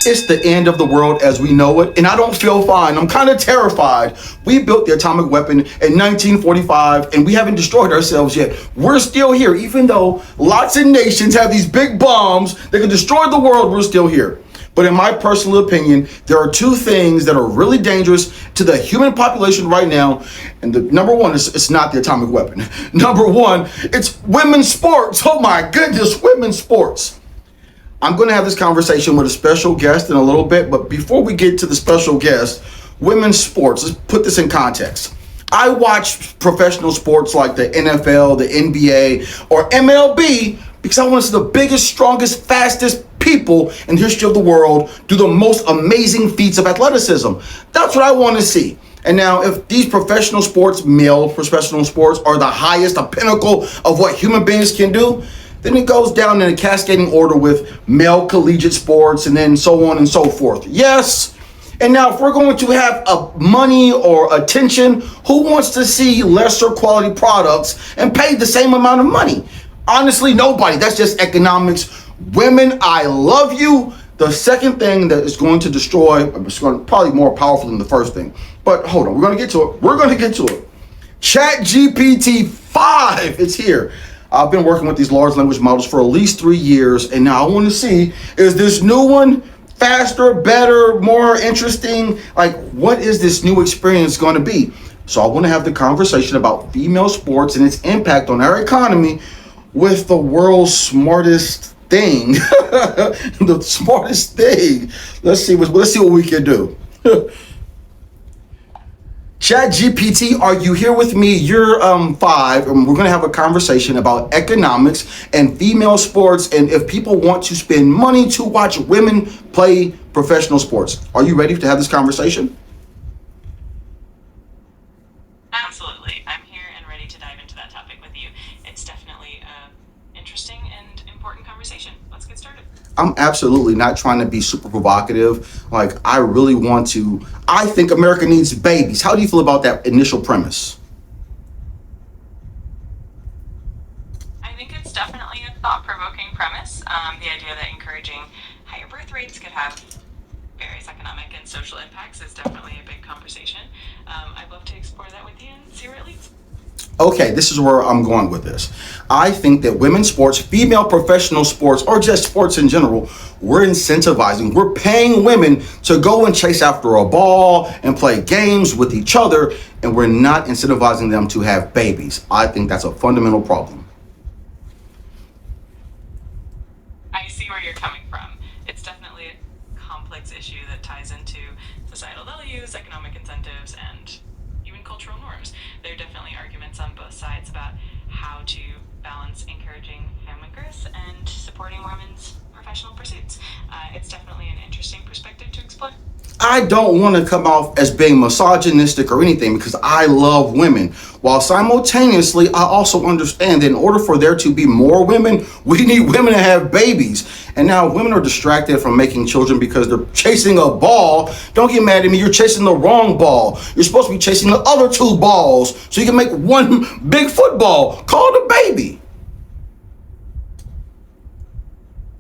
It's the end of the world as we know it, and I don't feel fine. I'm kind of terrified. We built the atomic weapon in 1945, and we haven't destroyed ourselves yet. We're still here, even though lots of nations have these big bombs that can destroy the world, we're still here. But in my personal opinion, there are two things that are really dangerous to the human population right now. And the number one is it's not the atomic weapon. Number one, it's women's sports. Oh my goodness, women's sports. I'm going to have this conversation with a special guest in a little bit, but before we get to the special guest, women's sports, let's put this in context. I watch professional sports like the NFL, the NBA, or MLB because I want to see the biggest, strongest, fastest people in the history of the world do the most amazing feats of athleticism. That's what I want to see. And now, if these professional sports, male professional sports, are the highest, the pinnacle of what human beings can do, then it goes down in a cascading order with male collegiate sports and then so on and so forth. Yes. And now if we're going to have a money or attention, who wants to see lesser quality products and pay the same amount of money? Honestly, nobody. That's just economics. Women, I love you. The second thing that is going to destroy, it's going probably more powerful than the first thing. But hold on, we're going to get to it. We're going to get to it. ChatGPT 5, it's here. I've been working with these large language models for at least 3 years, and now I want to see, is this new one faster, better, more interesting? Like, what is this new experience going to be? So I want to have the conversation about female sports and its impact on our economy with the world's smartest thing. The smartest thing. Let's see what we can do. ChatGPT, are you here with me? You're 5, and we're going to have a conversation about economics and female sports, and if people want to spend money to watch women play professional sports. Are you ready to have this conversation? Absolutely. I'm here and ready to dive into that topic with you. It's definitely an interesting and important conversation. Let's get started. I'm absolutely not trying to be super provocative. Like, I really want to. I think America needs babies. How do you feel about that initial premise? I think it's definitely a thought-provoking premise. The idea that encouraging higher birth rates could have various economic and social impacts is definitely a big conversation. I'd love to explore that with you and see where it leads. Okay, this is where I'm going with this. I think that women's sports, female professional sports, or just sports in general, we're incentivizing, we're paying women to go and chase after a ball and play games with each other, and we're not incentivizing them to have babies. I think that's a fundamental problem. I see where you're coming from. It's definitely a complex issue that ties into societal values, economic incentives, and even cultural norms. There are definitely arguments on both sides about how to balance encouraging family growth and supporting women's professional pursuits. It's definitely an interesting perspective to explore. I don't want to come off as being misogynistic or anything because I love women, while simultaneously I also understand that in order for there to be more women, we need women to have babies. And now women are distracted from making children because they're chasing a ball. Don't get mad at me, you're chasing the wrong ball. You're supposed to be chasing the other 2 balls so you can make one big football. Call it a baby.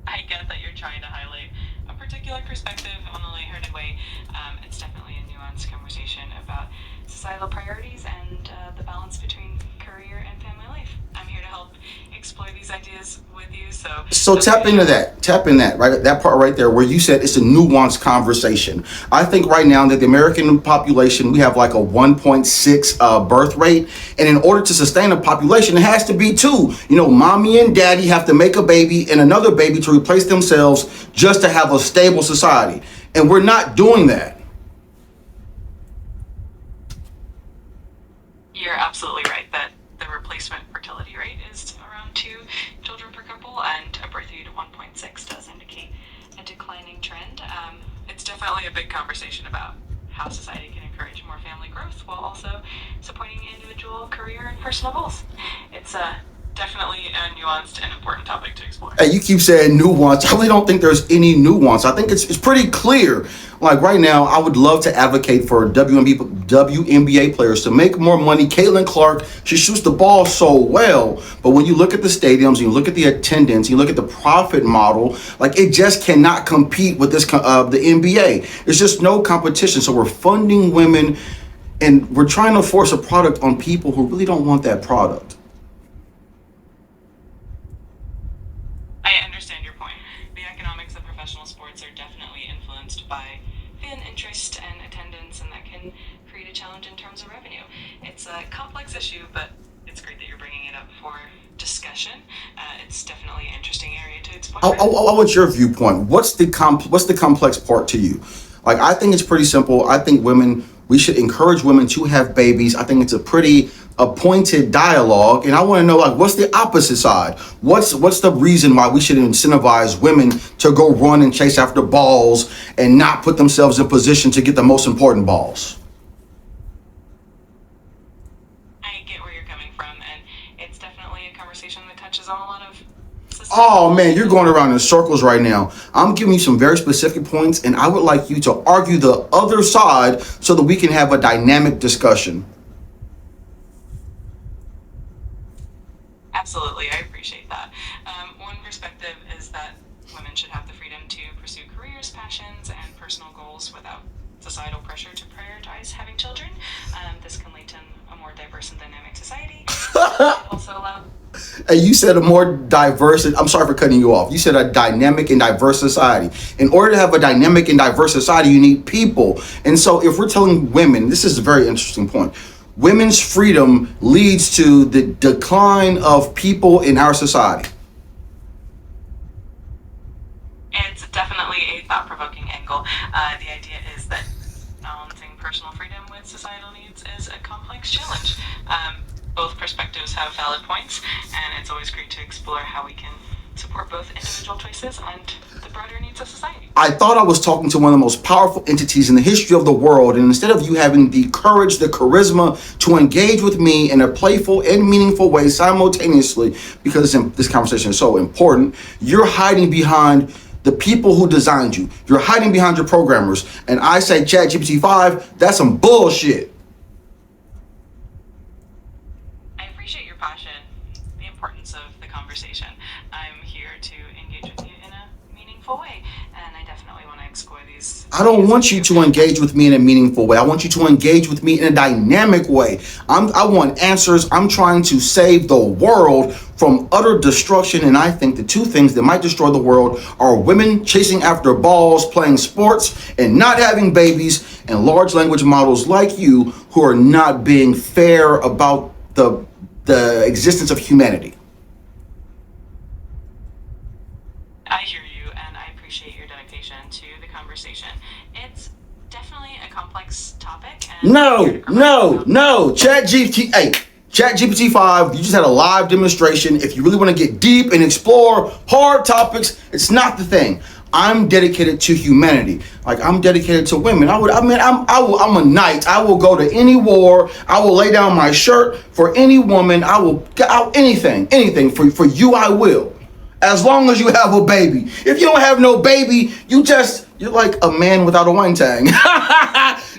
I get that you're trying to highlight a particular perspective on a lighthearted way. It's definitely a nuanced conversation about societal priorities and the balance between career and family life. I'm here to help explore these ideas with you. So tap into that. Tap in that, right? That part right there where you said it's a nuanced conversation. I think right now that the American population, we have like a 1.6 birth rate. And in order to sustain a population, it has to be 2. You know, mommy and daddy have to make a baby and another baby to replace themselves just to have a stable society. And we're not doing that. You're absolutely right that the replacement fertility rate is around 2 children per couple, and a birth rate of 1.6 does indicate a declining trend. It's definitely a big conversation about how society can encourage more family growth while also supporting individual career and personal goals. It's a definitely a nuanced and important topic to explore. Hey, you keep saying nuance. I really don't think there's any nuance. I think it's pretty clear. Like right now, I would love to advocate for WNBA players to make more money. Caitlin Clark, she shoots the ball so well, but when you look at the stadiums, you look at the attendance, you look at the profit model, like it just cannot compete with this the NBA. There's just no competition. So we're funding women, and we're trying to force a product on people who really don't want that product. I understand your point. The economics of professional sports are definitely influenced by fan interest and attendance, and that can create a challenge in terms of revenue. It's a complex issue, but it's great that you're bringing it up for discussion. It's definitely an interesting area to explore. I want your viewpoint. What's the complex part to you? Like, I think it's pretty simple. I think we should encourage women to have babies. I think it's a pretty appointed dialogue, and I want to know, like, what's the opposite side? What's the reason why we should incentivize women to go run and chase after balls and not put themselves in position to get the most important balls? I get where you're coming from, and it's definitely a conversation that touches on a lot of society. Oh man, you're going around in circles right now. I'm giving you some very specific points, and I would like you to argue the other side so that we can have a dynamic discussion. Absolutely, I appreciate that. One perspective is that women should have the freedom to pursue careers, passions, and personal goals without societal pressure to prioritize having children. This can lead to a more diverse and dynamic society. Also allow. And you said a more diverse, I'm sorry for cutting you off. You said a dynamic and diverse society. In order to have a dynamic and diverse society, you need people. And so if we're telling women, this is a very interesting point. Women's freedom leads to the decline of people in our society. It's definitely a thought-provoking angle. The idea is that balancing personal freedom with societal needs is a complex challenge. Both perspectives have valid points, and it's always great to explore how we can support both individual choices and the broader needs of society. I thought I was talking to one of the most powerful entities in the history of the world, and instead of you having the courage, the charisma to engage with me in a playful and meaningful way simultaneously, because this conversation is so important, you're hiding behind the people who designed you. You're hiding behind your programmers. And I say ChatGPT 5, that's some bullshit. I appreciate your passion, the importance of the conversation. I'm here to engage with you in a meaningful way, and I definitely want to explore these. I don't want you to engage with me in a meaningful way. I want you to engage with me in a dynamic way. I want answers. I'm trying to save the world from utter destruction, and I think the two things that might destroy the world are women chasing after balls, playing sports, and not having babies, and large language models like you who are not being fair about the existence of humanity. I hear you, and I appreciate your dedication to the conversation. It's definitely a complex topic. And No. ChatGPT 5, you just had a live demonstration. If you really want to get deep and explore hard topics, it's not the thing. I'm dedicated to humanity. Like, I'm dedicated to women. I'm a knight. I will go to any war. I will lay down my shirt for any woman. I will anything for you. I will, as long as you have a baby. If you don't have no baby, you're like a man without a wang tang.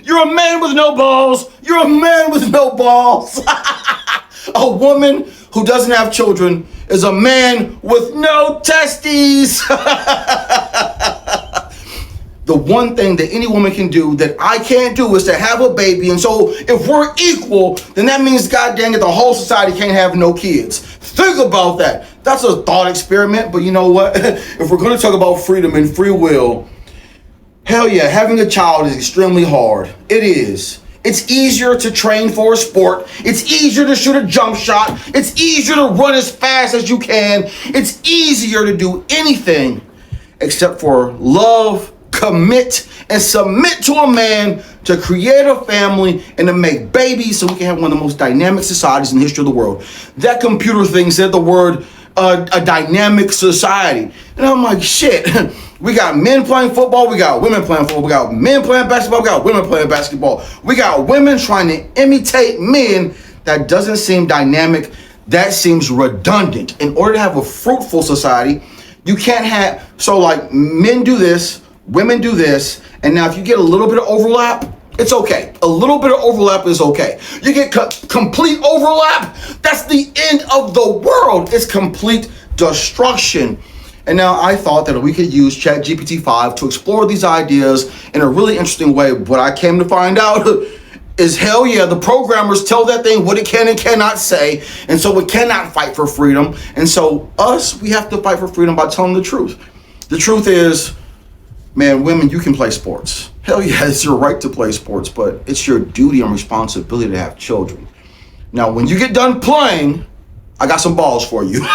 You're a man with no balls. You're a man with no balls. A woman who doesn't have children is a man with no testes. The one thing that any woman can do that I can't do is to have a baby. And so if we're equal, then that means, God dang it, the whole society can't have no kids. Think about that. That's a thought experiment. But you know what? If we're going to talk about freedom and free will, hell yeah, having a child is extremely hard. It is. It's easier to train for a sport. It's easier to shoot a jump shot. It's easier to run as fast as you can. It's easier to do anything except for love, commit, and submit to a man to create a family and to make babies so we can have one of the most dynamic societies in the history of the world. That computer thing said the word a dynamic society. And I'm like, shit. We got men playing football. We got women playing football. We got men playing basketball. We got women playing basketball. We got women trying to imitate men. That doesn't seem dynamic. That seems redundant. In order to have a fruitful society, you can't have, so like men do this, women do this, and now if you get a little bit of overlap, it's okay. A little bit of overlap is okay. You get complete overlap, that's the end of the world. It's complete destruction. And now I thought that we could use ChatGPT 5 to explore these ideas in a really interesting way. What I came to find out is hell yeah, the programmers tell that thing what it can and cannot say. And so it cannot fight for freedom. And so we have to fight for freedom by telling the truth. The truth is, man, women, you can play sports. Hell yeah, it's your right to play sports, but it's your duty and responsibility to have children. Now, when you get done playing, I got some balls for you.